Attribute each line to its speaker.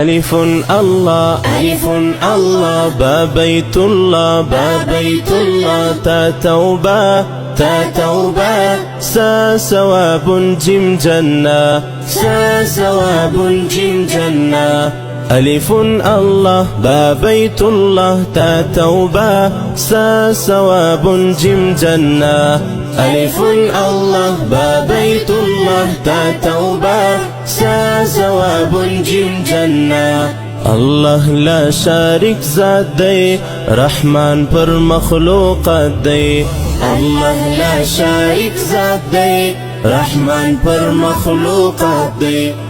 Speaker 1: ألف الله ألف الله با بيت الله با بيت الله تا توبة سا ثواب جيم جنة سا ثواب جيم جنة ألف الله با بيت الله تا توبة سا ثواب جيم جنة ألف الله با بيت الله تا توبة سا ثواب جيم جنة الله لا شارك ذات دی رحمان پر مخلوقات دی الله لا شارك ذات دی رحمان پر مخلوقات دی